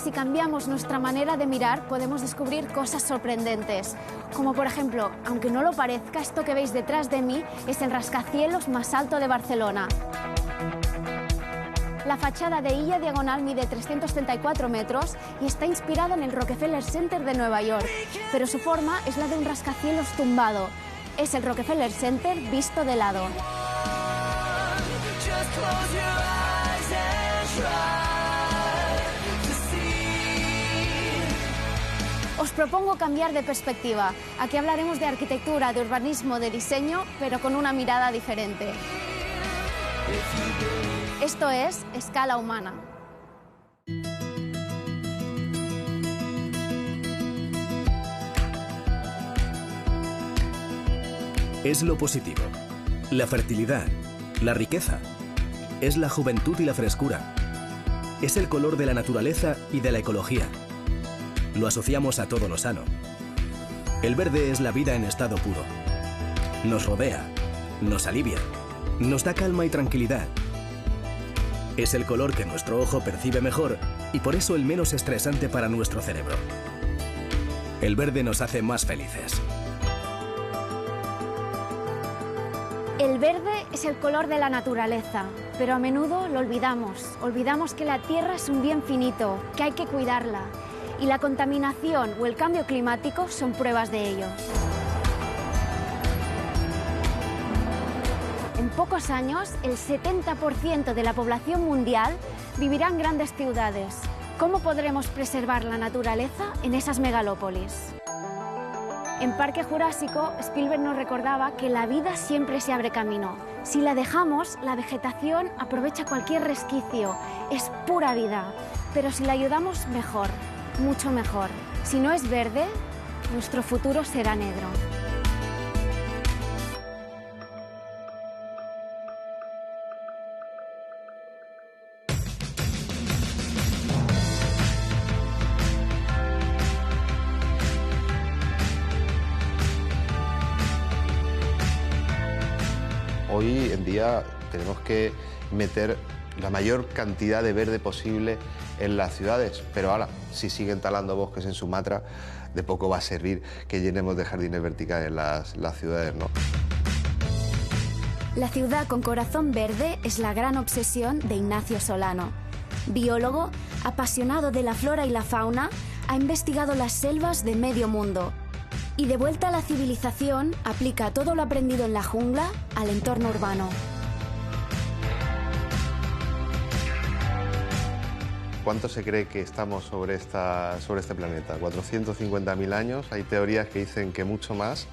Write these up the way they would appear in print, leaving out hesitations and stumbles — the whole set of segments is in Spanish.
si cambiamos nuestra manera de mirar, podemos descubrir cosas sorprendentes. Como por ejemplo, aunque no lo parezca, esto que veis detrás de mí es el rascacielos más alto de Barcelona. La fachada de Illa Diagonal mide 334 metros y está inspirada en el Rockefeller Center de Nueva York, pero su forma es la de un rascacielos tumbado. Es el Rockefeller Center visto de lado. Os propongo cambiar de perspectiva. Aquí hablaremos de arquitectura, de urbanismo, de diseño, pero con una mirada diferente. Esto es Escala Humana. Es lo positivo, la fertilidad, la riqueza. Es la juventud y la frescura. Es el color de la naturaleza y de la ecología. Lo asociamos a todo lo sano. El verde es la vida en estado puro. Nos rodea, nos alivia, nos da calma y tranquilidad. Es el color que nuestro ojo percibe mejor y por eso el menos estresante para nuestro cerebro. El verde nos hace más felices. El verde es el color de la naturaleza, pero a menudo lo olvidamos. Olvidamos que la tierra es un bien finito, que hay que cuidarla. Y la contaminación o el cambio climático son pruebas de ello. En pocos años, el 70% de la población mundial vivirá en grandes ciudades. ¿Cómo podremos preservar la naturaleza en esas megalópolis? En Parque Jurásico, Spielberg nos recordaba que la vida siempre se abre camino. Si la dejamos, la vegetación aprovecha cualquier resquicio. Es pura vida. Pero si la ayudamos, mejor. Mucho mejor. Si no es verde, nuestro futuro será negro. Hoy en día tenemos que meter la mayor cantidad de verde posible en las ciudades, pero ahora, si siguen talando bosques en Sumatra, de poco va a servir que llenemos de jardines verticales las ciudades, ¿no? La ciudad con corazón verde es la gran obsesión de Ignacio Solano. Biólogo, apasionado de la flora y la fauna, ha investigado las selvas de medio mundo. Y de vuelta a la civilización, aplica todo lo aprendido en la jungla al entorno urbano. ¿Cuánto se cree que estamos sobre este planeta? 450.000 años. Hay teorías que dicen que mucho más.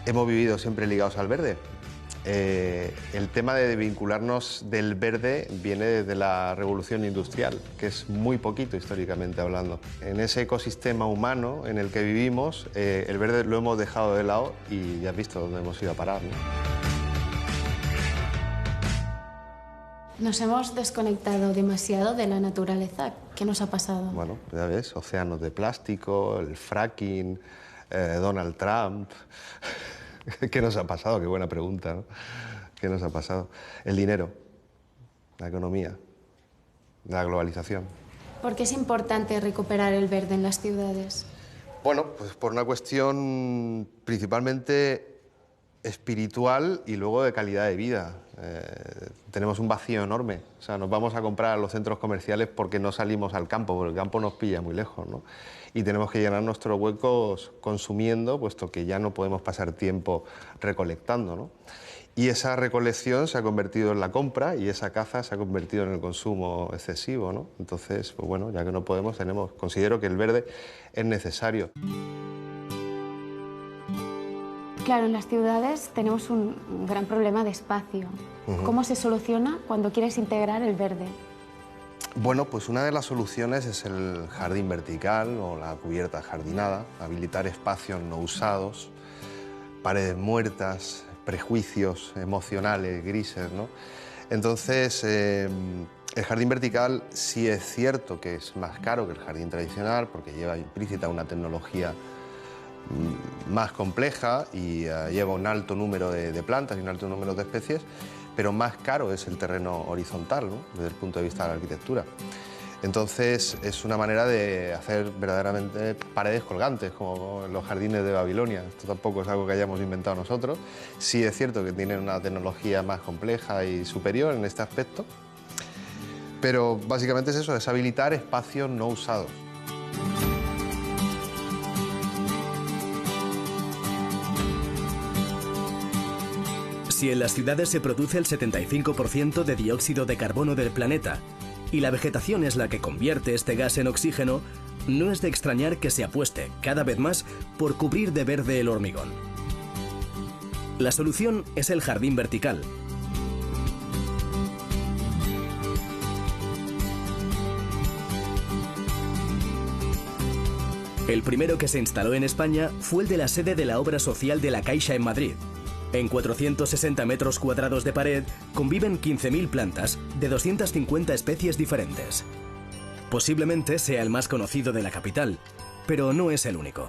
Hemos vivido siempre ligados al verde. El tema de vincularnos del verde viene desde la revolución industrial, que es muy poquito históricamente hablando. En ese ecosistema humano en el que vivimos, el verde lo hemos dejado de lado y ya has visto dónde hemos ido a parar, ¿no? Nos hemos desconectado demasiado de la naturaleza. ¿Qué nos ha pasado? Bueno, ya ves, océanos de plástico, el fracking, Donald Trump. ¿Qué nos ha pasado? Qué buena pregunta, ¿no? ¿Qué nos ha pasado? El dinero, la economía, la globalización. ¿Por qué es importante recuperar el verde en las ciudades? Bueno, pues por una cuestión principalmente espiritual y luego de calidad de vida. Tenemos un vacío enorme. O sea, nos vamos a comprar a los centros comerciales porque no salimos al campo, porque el campo nos pilla muy lejos, ¿no? Y tenemos que llenar nuestros huecos consumiendo, puesto que ya no podemos pasar tiempo recolectando, ¿no? Y esa recolección se ha convertido en la compra y esa caza se ha convertido en el consumo excesivo, ¿no? Entonces, pues bueno, ya que no podemos, considero que el verde es necesario. Claro, en las ciudades tenemos un gran problema de espacio. ¿Cómo se soluciona cuando quieres integrar el verde? Bueno, pues una de las soluciones es el jardín vertical o la cubierta jardinada, habilitar espacios no usados, paredes muertas, prejuicios emocionales, grises, ¿no? Entonces, el jardín vertical sí es cierto que es más caro que el jardín tradicional porque lleva implícita una tecnología más compleja y lleva un alto número de plantas y un alto número de especies, pero más caro es el terreno horizontal, ¿no? Desde el punto de vista de la arquitectura. Entonces es una manera de hacer verdaderamente paredes colgantes, como en los jardines de Babilonia. Esto tampoco es algo que hayamos inventado nosotros. Sí es cierto que tienen una tecnología más compleja y superior en este aspecto, pero básicamente es eso, es habilitar espacios no usados. Si en las ciudades se produce el 75% de dióxido de carbono del planeta y la vegetación es la que convierte este gas en oxígeno, no es de extrañar que se apueste cada vez más por cubrir de verde el hormigón. La solución es el jardín vertical. El primero que se instaló en España fue el de la sede de la obra social de la Caixa en Madrid. En 460 metros cuadrados de pared conviven 15.000 plantas de 250 especies diferentes. Posiblemente sea el más conocido de la capital, pero no es el único.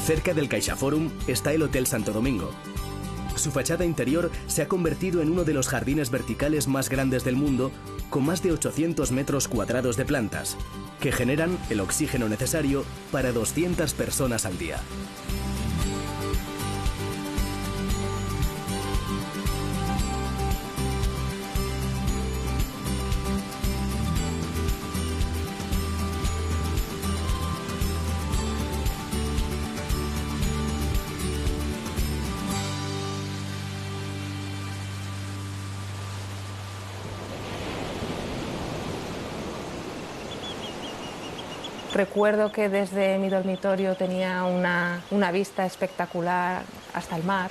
Cerca del CaixaForum está el Hotel Santo Domingo. Su fachada interior se ha convertido en uno de los jardines verticales más grandes del mundo, con más de 800 metros cuadrados de plantas, que generan el oxígeno necesario para 200 personas al día. Recuerdo que desde mi dormitorio tenía una vista espectacular hasta el mar,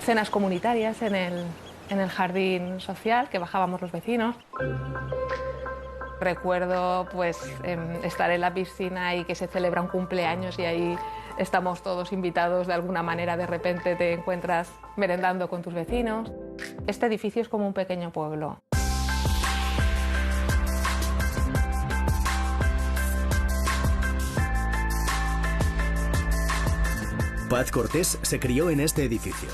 cenas comunitarias en el jardín social que bajábamos los vecinos. Recuerdo pues estar en la piscina y que se celebra un cumpleaños y ahí estamos todos invitados de alguna manera, de repente te encuentras merendando con tus vecinos. Este edificio es como un pequeño pueblo. Paz Cortés se crió en este edificio,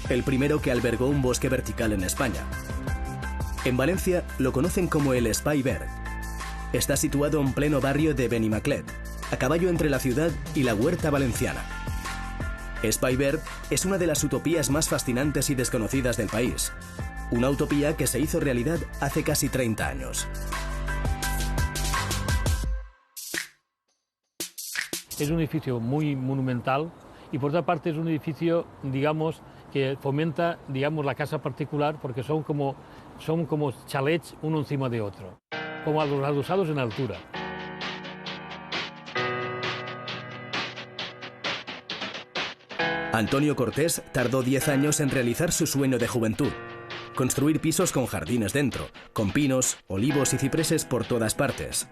el primero que albergó un bosque vertical en España. En Valencia lo conocen como el Espai Verd. Está situado en pleno barrio de Benimaclet, a caballo entre la ciudad y la huerta valenciana. Espai Verd es una de las utopías más fascinantes y desconocidas del país. Una utopía que se hizo realidad hace casi 30 años. Es un edificio muy monumental y por otra parte es un edificio, digamos, que fomenta, digamos, la casa particular porque son como chalets uno encima de otro, como los adosados en altura. Antonio Cortés tardó 10 años en realizar su sueño de juventud: construir pisos con jardines dentro, con pinos, olivos y cipreses por todas partes.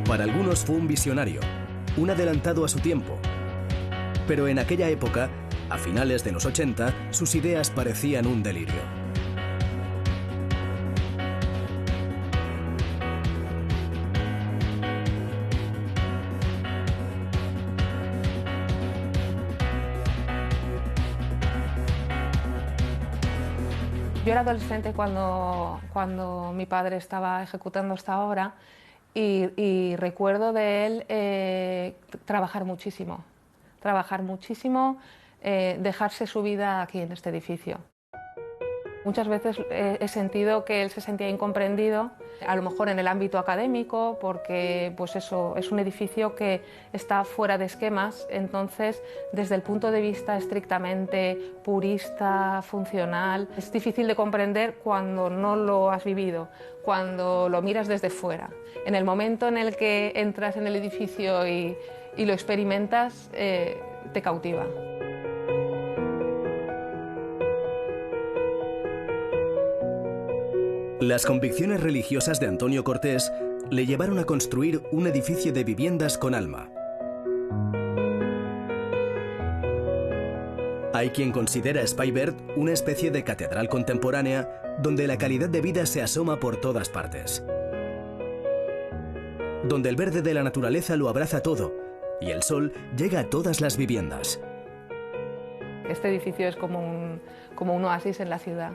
Para algunos fue un visionario, un adelantado a su tiempo. Pero en aquella época, a finales de los 80, sus ideas parecían un delirio. Yo era adolescente cuando mi padre estaba ejecutando esta obra y recuerdo de él trabajar muchísimo, dejarse su vida aquí en este edificio. Muchas veces he sentido que él se sentía incomprendido, a lo mejor en el ámbito académico, porque pues eso, es un edificio que está fuera de esquemas, entonces desde el punto de vista estrictamente purista, funcional, es difícil de comprender cuando no lo has vivido, cuando lo miras desde fuera. En el momento en el que entras en el edificio y lo experimentas, te cautiva. Las convicciones religiosas de Antonio Cortés le llevaron a construir un edificio de viviendas con alma. Hay quien considera Speyberg una especie de catedral contemporánea donde la calidad de vida se asoma por todas partes. Donde el verde de la naturaleza lo abraza todo y el sol llega a todas las viviendas. Este edificio es como un oasis en la ciudad.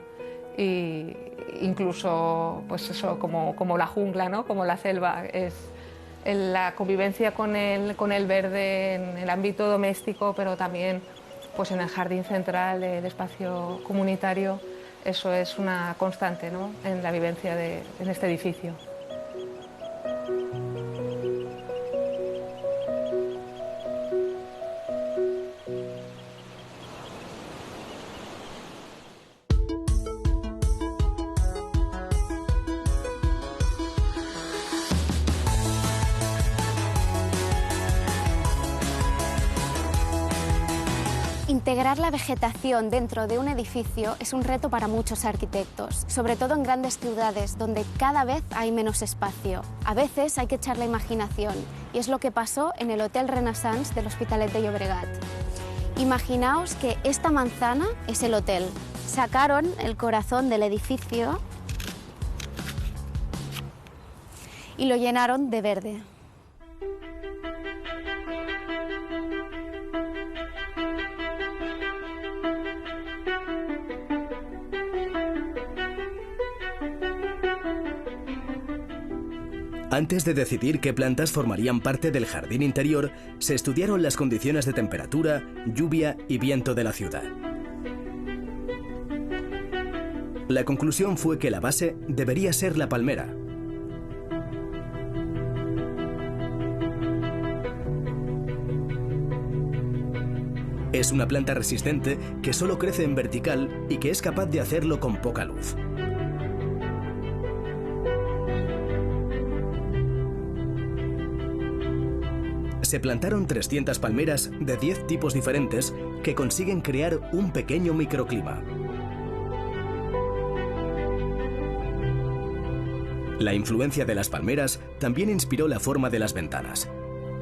Y incluso pues eso, como la jungla, ¿no? Como la selva, es la convivencia con el verde en el ámbito doméstico, pero también pues en el jardín central, el espacio comunitario. Eso es una constante, ¿no? En la vivencia en este edificio. Integrar la vegetación dentro de un edificio es un reto para muchos arquitectos, sobre todo en grandes ciudades donde cada vez hay menos espacio. A veces hay que echar la imaginación y es lo que pasó en el Hotel Renaissance del Hospitalet de Llobregat. Imaginaos que esta manzana es el hotel. Sacaron el corazón del edificio y lo llenaron de verde. Antes de decidir qué plantas formarían parte del jardín interior, se estudiaron las condiciones de temperatura, lluvia y viento de la ciudad. La conclusión fue que la base debería ser la palmera. Es una planta resistente que solo crece en vertical y que es capaz de hacerlo con poca luz. Se plantaron 300 palmeras de 10 tipos diferentes que consiguen crear un pequeño microclima. La influencia de las palmeras también inspiró la forma de las ventanas,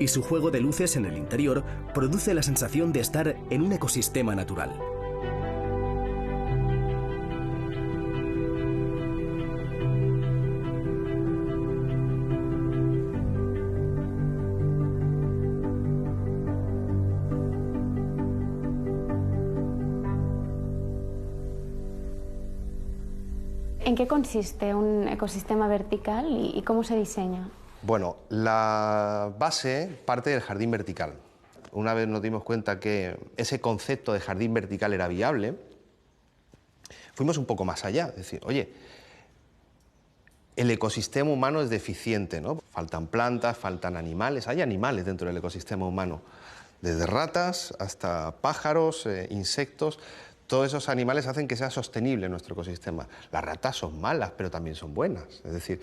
y su juego de luces en el interior produce la sensación de estar en un ecosistema natural. ¿En qué consiste un ecosistema vertical y cómo se diseña? Bueno, la base parte del jardín vertical. Una vez nos dimos cuenta que ese concepto de jardín vertical era viable, fuimos un poco más allá. Es decir, oye, el ecosistema humano es deficiente, ¿no? Faltan plantas, faltan animales. Hay animales dentro del ecosistema humano, desde ratas hasta pájaros, insectos. Todos esos animales hacen que sea sostenible nuestro ecosistema. Las ratas son malas, pero también son buenas. Es decir,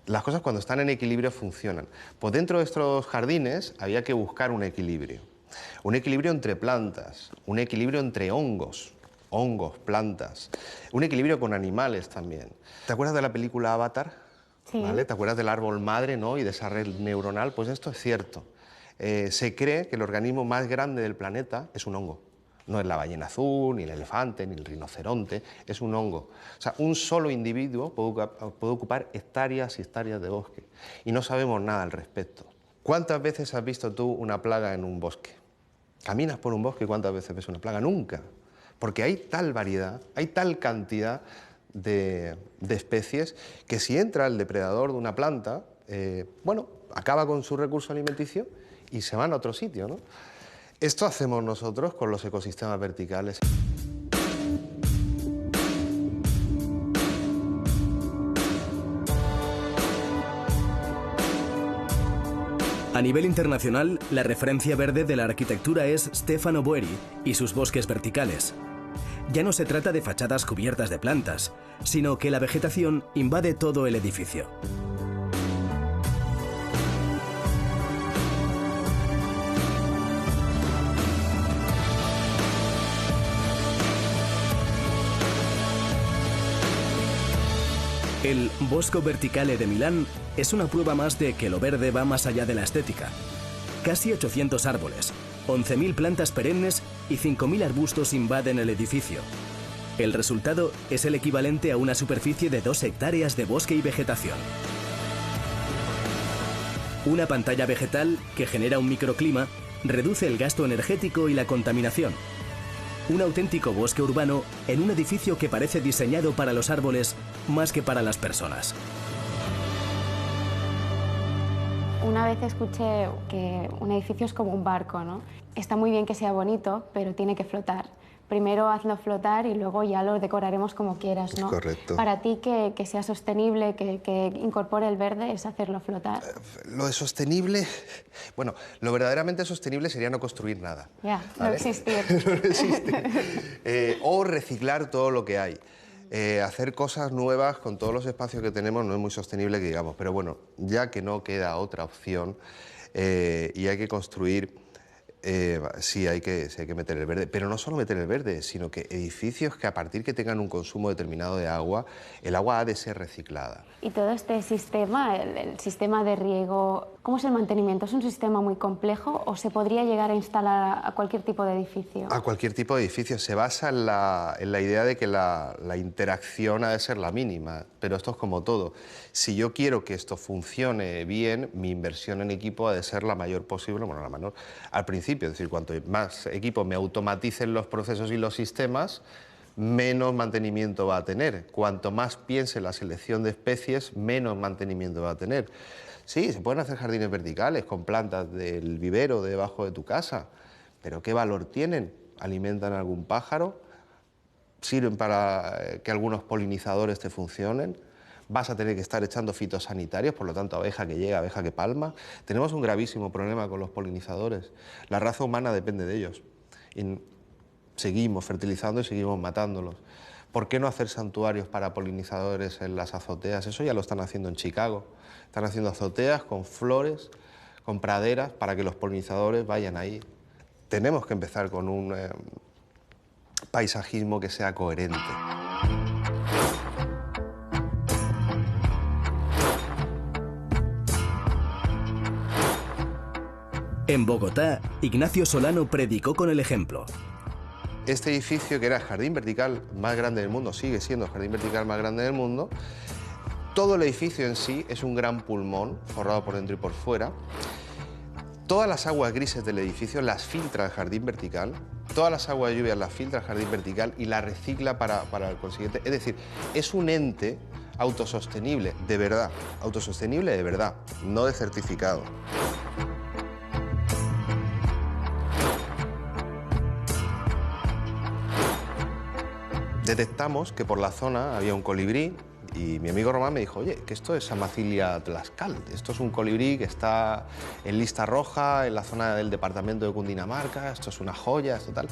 las cosas cuando están en equilibrio funcionan. Pues dentro de estos jardines había que buscar un equilibrio. Un equilibrio entre plantas, un equilibrio entre hongos, plantas, un equilibrio con animales también. ¿Te acuerdas de la película Avatar? Sí. ¿Vale? ¿Te acuerdas del árbol madre, ¿no? Y de esa red neuronal? Pues esto es cierto. Se cree que el organismo más grande del planeta es un hongo. No es la ballena azul, ni el elefante, ni el rinoceronte, es un hongo. O sea, un solo individuo puede ocupar hectáreas y hectáreas de bosque. Y no sabemos nada al respecto. ¿Cuántas veces has visto tú una plaga en un bosque? ¿Caminas por un bosque y cuántas veces ves una plaga? Nunca. Porque hay tal variedad, hay tal cantidad de especies que si entra el depredador de una planta, bueno, acaba con su recurso alimenticio y se van a otro sitio, ¿no? Esto hacemos nosotros con los ecosistemas verticales. A nivel internacional, la referencia verde de la arquitectura es Stefano Boeri y sus bosques verticales. Ya no se trata de fachadas cubiertas de plantas, sino que la vegetación invade todo el edificio. El Bosco Verticale de Milán es una prueba más de que lo verde va más allá de la estética. Casi 800 árboles, 11.000 plantas perennes y 5.000 arbustos invaden el edificio. El resultado es el equivalente a una superficie de 2 hectáreas de bosque y vegetación. Una pantalla vegetal que genera un microclima reduce el gasto energético y la contaminación. Un auténtico bosque urbano en un edificio que parece diseñado para los árboles más que para las personas. Una vez escuché que un edificio es como un barco, ¿no? Está muy bien que sea bonito, pero tiene que flotar. Primero hazlo flotar y luego ya lo decoraremos como quieras, ¿no? Correcto. Para ti, que sea sostenible, que incorpore el verde, es hacerlo flotar. Lo de sostenible... Bueno, lo verdaderamente sostenible sería no construir nada. Ya, ¿vale? no existir. No existir. O reciclar todo lo que hay. Hacer cosas nuevas con todos los espacios que tenemos no es muy sostenible, que digamos. Pero bueno, ya que no queda otra opción y hay que construir... sí hay que meter el verde, pero no solo meter el verde, sino que edificios que a partir que tengan un consumo determinado de agua, el agua ha de ser reciclada. Y todo este sistema, el sistema de riego, ¿cómo es el mantenimiento? ¿Es un sistema muy complejo o se podría llegar a instalar a cualquier tipo de edificio? A cualquier tipo de edificio. Se basa en la idea de que la interacción ha de ser la mínima, pero esto es como todo. Si yo quiero que esto funcione bien, mi inversión en equipo ha de ser la mayor posible, bueno, la menor, al principio. Es decir, cuanto más equipo me automaticen los procesos y los sistemas, menos mantenimiento va a tener. Cuanto más piense la selección de especies, menos mantenimiento va a tener. Sí, se pueden hacer jardines verticales con plantas del vivero debajo de tu casa, pero ¿qué valor tienen? ¿Alimentan a algún pájaro? ¿Sirven para que algunos polinizadores te funcionen? Vas a tener que estar echando fitosanitarios, por lo tanto, abeja que llega, abeja que palma. Tenemos un gravísimo problema con los polinizadores. La raza humana depende de ellos. Y seguimos fertilizando y seguimos matándolos. ¿Por qué no hacer santuarios para polinizadores en las azoteas? Eso ya lo están haciendo en Chicago. Están haciendo azoteas con flores, con praderas, para que los polinizadores vayan ahí. Tenemos que empezar con un paisajismo que sea coherente. En Bogotá, Ignacio Solano predicó con el ejemplo. Este edificio, que era el jardín vertical más grande del mundo, sigue siendo el jardín vertical más grande del mundo, todo el edificio en sí es un gran pulmón, forrado por dentro y por fuera. Todas las aguas grises del edificio las filtra el jardín vertical, todas las aguas de lluvia las filtra el jardín vertical y las recicla para el consiguiente. Es decir, es un ente autosostenible, de verdad, autosostenible de verdad, no de certificado. Detectamos que por la zona había un colibrí y mi amigo Román me dijo, oye, que esto es Amacilia tlaxcal, esto es un colibrí que está en lista roja en la zona del departamento de Cundinamarca, esto es una joya, esto tal.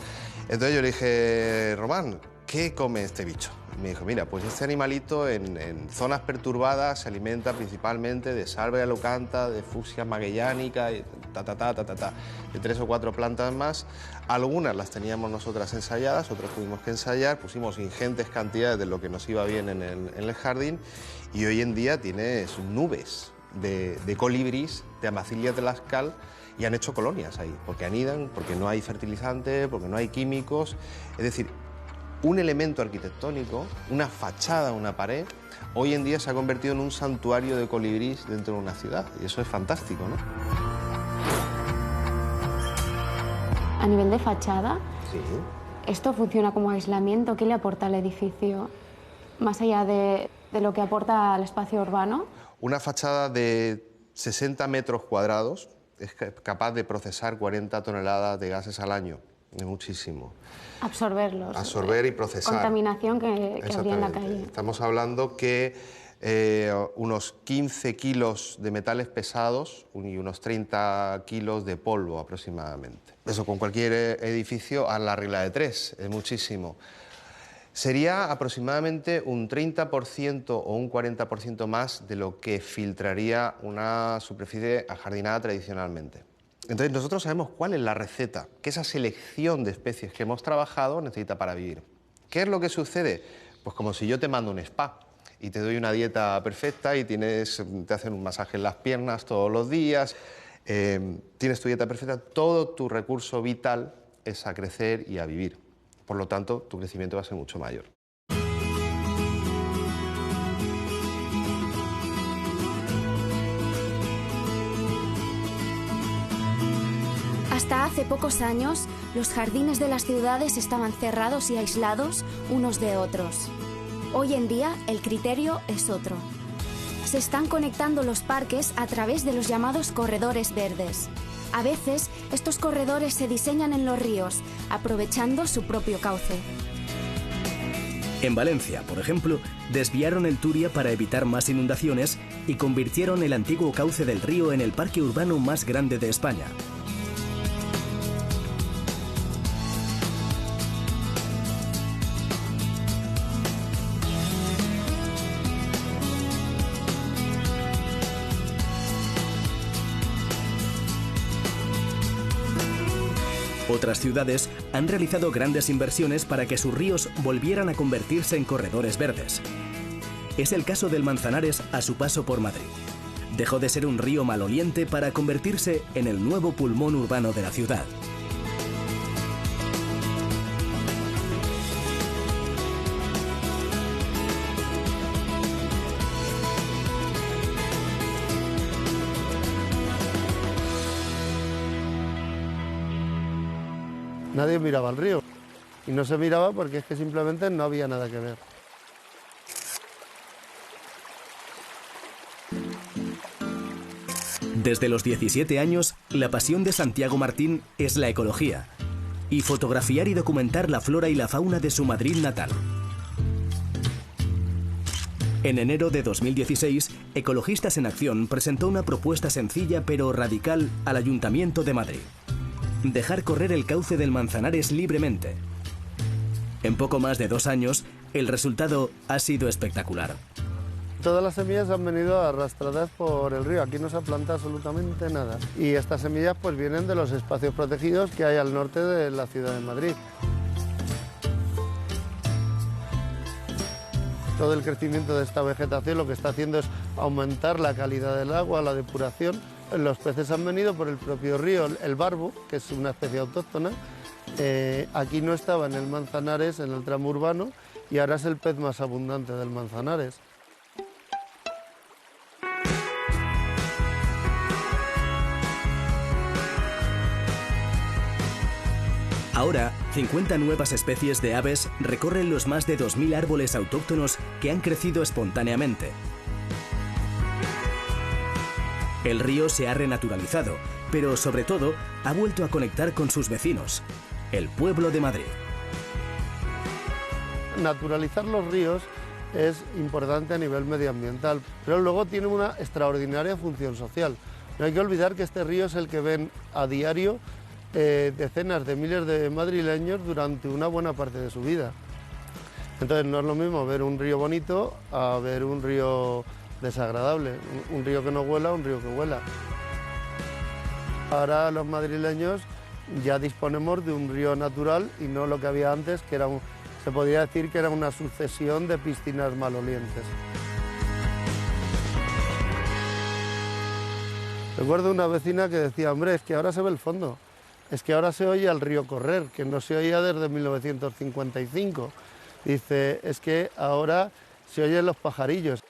Entonces yo le dije, Román, ¿qué come este bicho? Y me dijo, mira, pues este animalito en zonas perturbadas se alimenta principalmente de Salvia locanta, de Fucsia magellanica, y de 3 o 4 plantas más. Algunas las teníamos nosotras ensayadas, otras tuvimos que ensayar, pusimos ingentes cantidades de lo que nos iba bien en el jardín y hoy en día tienes nubes de colibrís de Amacilia tlaxcal y han hecho colonias ahí, porque anidan, porque no hay fertilizante, porque no hay químicos. Es decir, un elemento arquitectónico, una fachada, una pared, hoy en día se ha convertido en un santuario de colibrís dentro de una ciudad y eso es fantástico, ¿no? A nivel de fachada, Sí. ¿esto funciona como aislamiento? ¿Qué le aporta al edificio? Más allá de lo que aporta al espacio urbano. Una fachada de 60 metros cuadrados es capaz de procesar 40 toneladas de gases al año. Es muchísimo. Absorberlos. Absorber y procesar. Contaminación que habría en la Exactamente. calle. Estamos hablando que unos 15 kilos de metales pesados y unos 30 kilos de polvo aproximadamente. Eso con cualquier edificio a la regla de 3, es muchísimo. Sería aproximadamente un 30% o un 40% más de lo que filtraría una superficie ajardinada tradicionalmente. Entonces nosotros sabemos cuál es la receta que esa selección de especies que hemos trabajado necesita para vivir. ¿Qué es lo que sucede? Pues como si yo te mando un spa y te doy una dieta perfecta y te hacen un masaje en las piernas todos los días, tienes tu dieta perfecta, todo tu recurso vital es a crecer y a vivir. Por lo tanto, tu crecimiento va a ser mucho mayor. Hasta hace pocos años, los jardines de las ciudades estaban cerrados y aislados unos de otros. Hoy en día, el criterio es otro. Se están conectando los parques a través de los llamados corredores verdes. A veces, estos corredores se diseñan en los ríos, aprovechando su propio cauce. En Valencia, por ejemplo, desviaron el Turia para evitar más inundaciones y convirtieron el antiguo cauce del río en el parque urbano más grande de España. Otras ciudades han realizado grandes inversiones para que sus ríos volvieran a convertirse en corredores verdes. Es el caso del Manzanares a su paso por Madrid. Dejó de ser un río maloliente para convertirse en el nuevo pulmón urbano de la ciudad. Nadie miraba al río y no se miraba porque es que simplemente no había nada que ver. Desde los 17 años, la pasión de Santiago Martín es la ecología y fotografiar y documentar la flora y la fauna de su Madrid natal. En enero de 2016, Ecologistas en Acción presentó una propuesta sencilla pero radical al Ayuntamiento de Madrid: dejar correr el cauce del Manzanares libremente. En poco más de 2 años, el resultado ha sido espectacular. Todas las semillas han venido arrastradas por el río, aquí no se ha plantado absolutamente nada. Y estas semillas pues vienen de los espacios protegidos que hay al norte de la ciudad de Madrid. Todo el crecimiento de esta vegetación lo que está haciendo es aumentar la calidad del agua, la depuración. Los peces han venido por el propio río, el barbo, que es una especie autóctona. Aquí no estaba en el Manzanares, en el tramo urbano, y ahora es el pez más abundante del Manzanares. Ahora, 50 nuevas especies de aves recorren los más de 2.000 árboles autóctonos que han crecido espontáneamente. El río se ha renaturalizado, pero sobre todo ha vuelto a conectar con sus vecinos, el pueblo de Madrid. Naturalizar los ríos es importante a nivel medioambiental, pero luego tiene una extraordinaria función social. No hay que olvidar que este río es el que ven a diario decenas de miles de madrileños durante una buena parte de su vida. Entonces no es lo mismo ver un río bonito a ver un río desagradable, un río que no huela, un río que huela. Ahora los madrileños ya disponemos de un río natural y no lo que había antes, que era se podría decir que era una sucesión de piscinas malolientes. Recuerdo una vecina que decía: hombre, es que ahora se ve el fondo, es que ahora se oye al río correr, que no se oía desde 1955. Dice, es que ahora se oyen los pajarillos.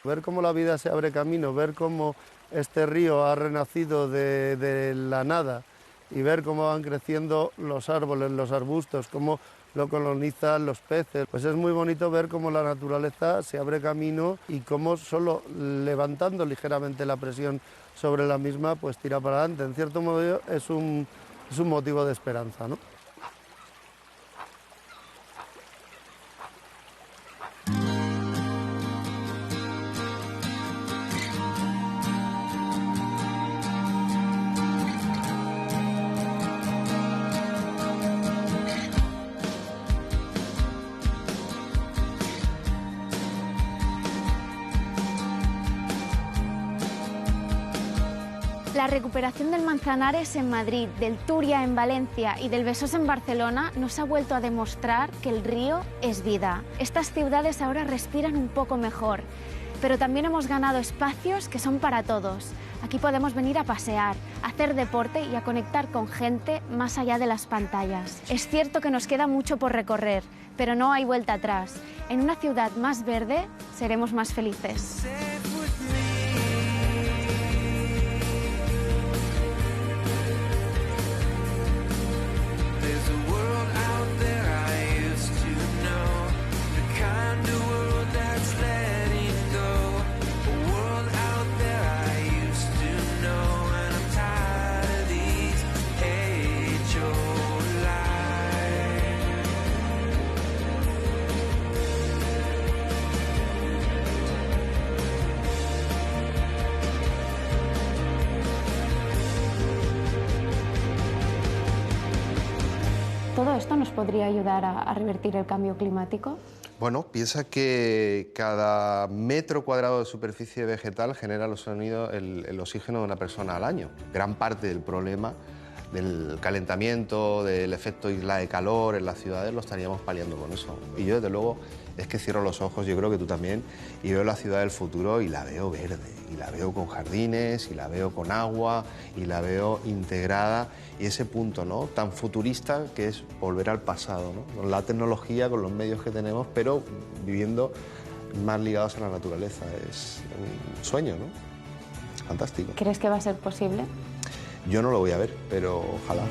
Ver cómo la vida se abre camino, ver cómo este río ha renacido de la nada y ver cómo van creciendo los árboles, los arbustos, cómo lo colonizan los peces. Pues es muy bonito ver cómo la naturaleza se abre camino y cómo solo levantando ligeramente la presión sobre la misma, pues tira para adelante. En cierto modo es un motivo de esperanza, ¿no? La recuperación del Manzanares en Madrid, del Turia en Valencia y del Besós en Barcelona nos ha vuelto a demostrar que el río es vida. Estas ciudades ahora respiran un poco mejor. pero también hemos ganado espacios que son para todos. Aquí podemos venir a pasear, a hacer deporte y a conectar con gente más allá de las pantallas. Es cierto que nos queda mucho por recorrer, pero no hay vuelta atrás. En una ciudad más verde seremos más felices. ¿Todo esto nos podría ayudar a revertir el cambio climático? Bueno, piensa que cada metro cuadrado de superficie vegetal genera el oxígeno de una persona al año. Gran parte del problema del calentamiento, del efecto isla de calor en las ciudades lo estaríamos paliando con eso. Y yo, desde luego, es que cierro los ojos, yo creo que tú también, y veo la ciudad del futuro y la veo verde, y la veo con jardines, y la veo con agua, y la veo integrada, y ese punto, ¿no?, tan futurista que es volver al pasado, ¿no?, con la tecnología, con los medios que tenemos, pero viviendo más ligados a la naturaleza. Es un sueño, ¿no? Fantástico. ¿Crees que va a ser posible? Yo no lo voy a ver, pero ojalá.